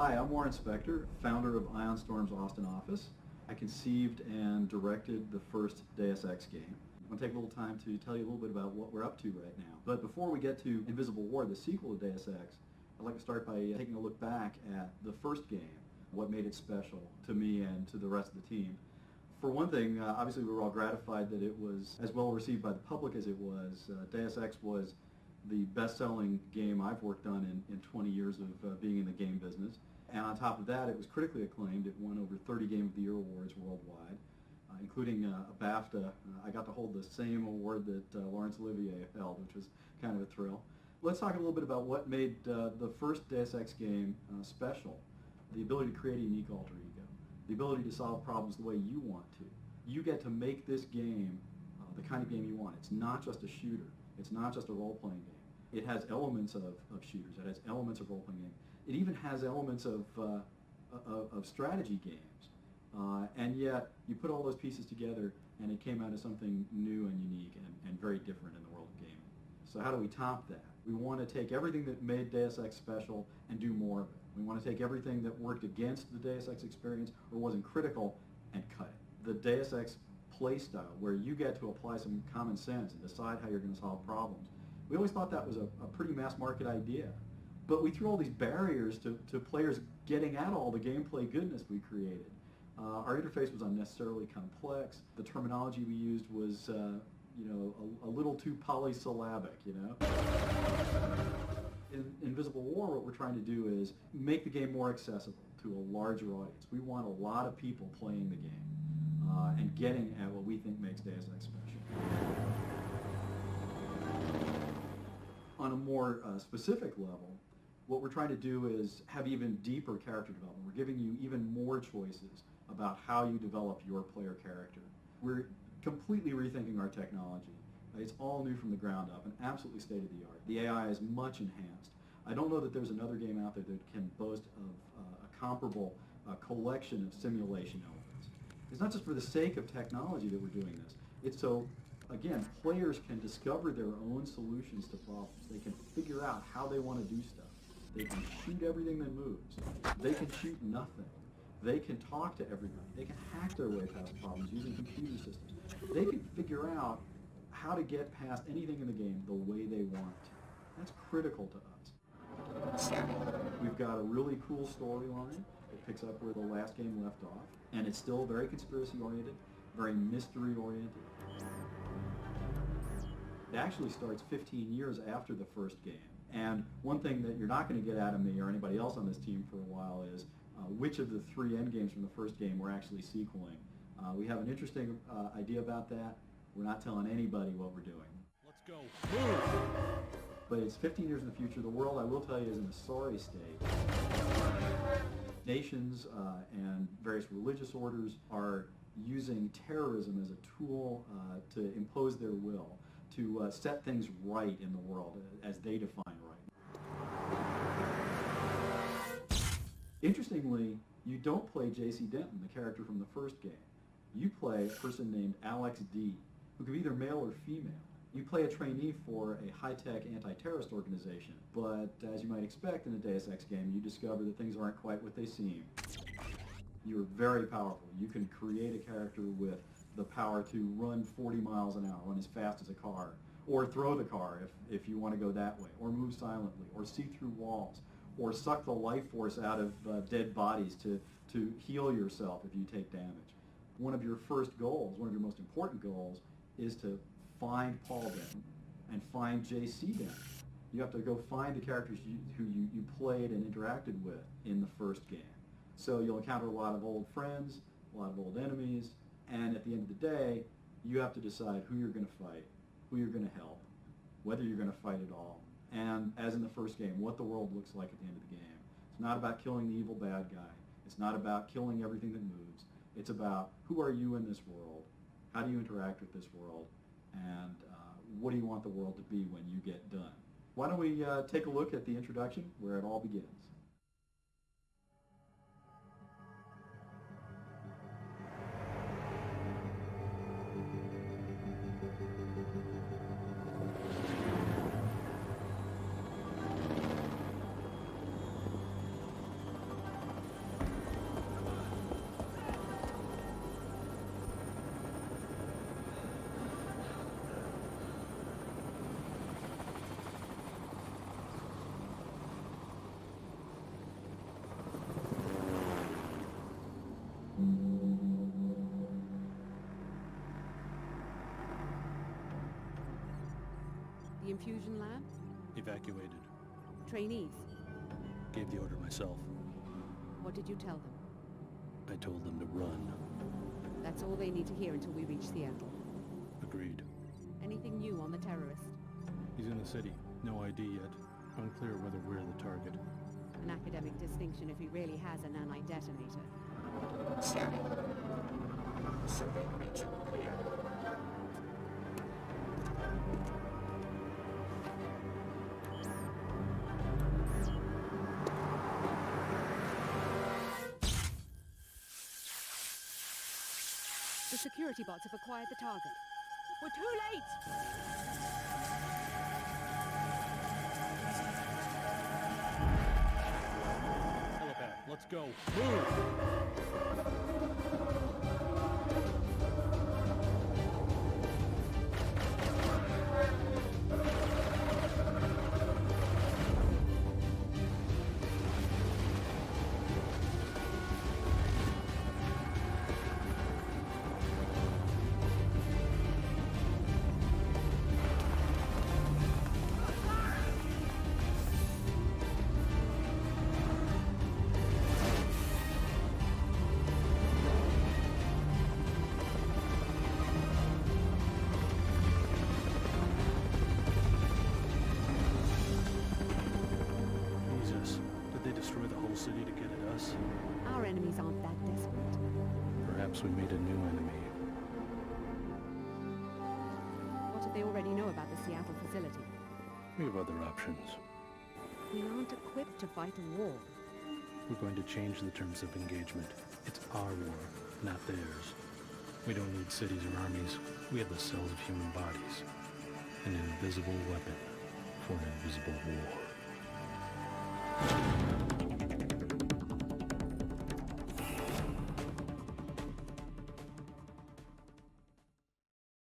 Hi, I'm Warren Spector, founder of Ion Storm's Austin office. I conceived and directed the first Deus Ex game. I'm going to take a little time to tell you a little bit about what we're up to right now. But before we get to Invisible War, the sequel to Deus Ex, I'd like to start by taking a look back at the first game, what made it special to me and to the rest of the team. For one thing, obviously we were all gratified that it was as well received by the public as it was. Deus Ex was the best-selling game I've worked on in 20 years of being in the game business. And on top of that, it was critically acclaimed. It won over 30 Game of the Year awards worldwide, including a BAFTA. I got to hold the same award that Laurence Olivier held, which was kind of a thrill. Let's talk a little bit about what made the first Deus Ex game special. The ability to create a unique alter ego. The ability to solve problems the way you want to. You get to make this game the kind of game you want. It's not just a shooter. It's not just a role-playing game. It has elements of shooters. It has elements of role-playing games. It even has elements of strategy games. And yet, you put all those pieces together, and it came out as something new and unique and very different in the world of gaming. So how do we top that? We want to take everything that made Deus Ex special and do more of it. We want to take everything that worked against the Deus Ex experience or wasn't critical and cut it. The Deus Ex play style, where you get to apply some common sense and decide how you're going to solve problems. We always thought that was a pretty mass market idea. But we threw all these barriers to players getting at all the gameplay goodness we created. Our interface was unnecessarily complex. The terminology we used was, a little too polysyllabic, In Invisible War, what we're trying to do is make the game more accessible to a larger audience. We want a lot of people playing the game and getting at what we think makes Deus Ex special. On a more specific level, what we're trying to do is have even deeper character development. We're giving you even more choices about how you develop your player character. We're completely rethinking our technology. It's all new from the ground up and absolutely state-of-the-art. The AI is much enhanced. I don't know that there's another game out there that can boast of a comparable collection of simulation elements. It's not just for the sake of technology that we're doing this. It's so, again, players can discover their own solutions to problems. They can figure out how they want to do stuff. They can shoot everything that moves. They can shoot nothing. They can talk to everybody. They can hack their way past problems using computer systems. They can figure out how to get past anything in the game the way they want to. That's critical to us. We've got a really cool storyline. It picks up where the last game left off, and it's still very conspiracy-oriented, very mystery-oriented. It actually starts 15 years after the first game. And one thing that you're not going to get out of me or anybody else on this team for a while is which of the 3 endgames from the first game we're actually sequeling. We have an interesting idea about that. We're not telling anybody what we're doing. Let's go. Move! But it's 15 years in the future. The world, I will tell you, is in a sorry state. Nations and various religious orders are using terrorism as a tool to impose their will, to set things right in the world as they define right. Interestingly, you don't play J.C. Denton, the character from the first game. You play a person named Alex D., who can be either male or female. You play a trainee for a high-tech anti-terrorist organization, but as you might expect in a Deus Ex game, you discover that things aren't quite what they seem. You're very powerful. You can create a character with the power to run 40 miles an hour, run as fast as a car, or throw the car if you want to go that way, or move silently, or see through walls, or suck the life force out of dead bodies to heal yourself if you take damage. One of your first goals, one of your most important goals, is to find Paul Denton and find J.C. Denton. You have to go find the characters who you played and interacted with in the first game. So you'll encounter a lot of old friends, a lot of old enemies, and at the end of the day, you have to decide who you're going to fight, who you're going to help, whether you're going to fight at all, and as in the first game, what the world looks like at the end of the game. It's not about killing the evil bad guy. It's not about killing everything that moves. It's about who are you in this world, how do you interact with this world, and what do you want the world to be when you get done. Why don't we take a look at the introduction where it all begins. The infusion lab? Evacuated. Trainees? Gave the order myself. What did you tell them? I told them to run. That's all they need to hear until we reach Seattle. Agreed. Anything new on the terrorist? He's in the city. No ID yet. Unclear whether we're the target. An academic distinction if he really has a nanite-detonator. Scanning. Survey region clear. The security bots have acquired the target. We're too late! Helipad, let's go. Move! City to get at us. Our enemies aren't that desperate. Perhaps we made a new enemy. What do they already know about the Seattle facility? We have other options. We aren't equipped to fight a war. We're going to change the terms of engagement. It's our war, not theirs. We don't need cities or armies. We have the cells of human bodies. An invisible weapon for an invisible war.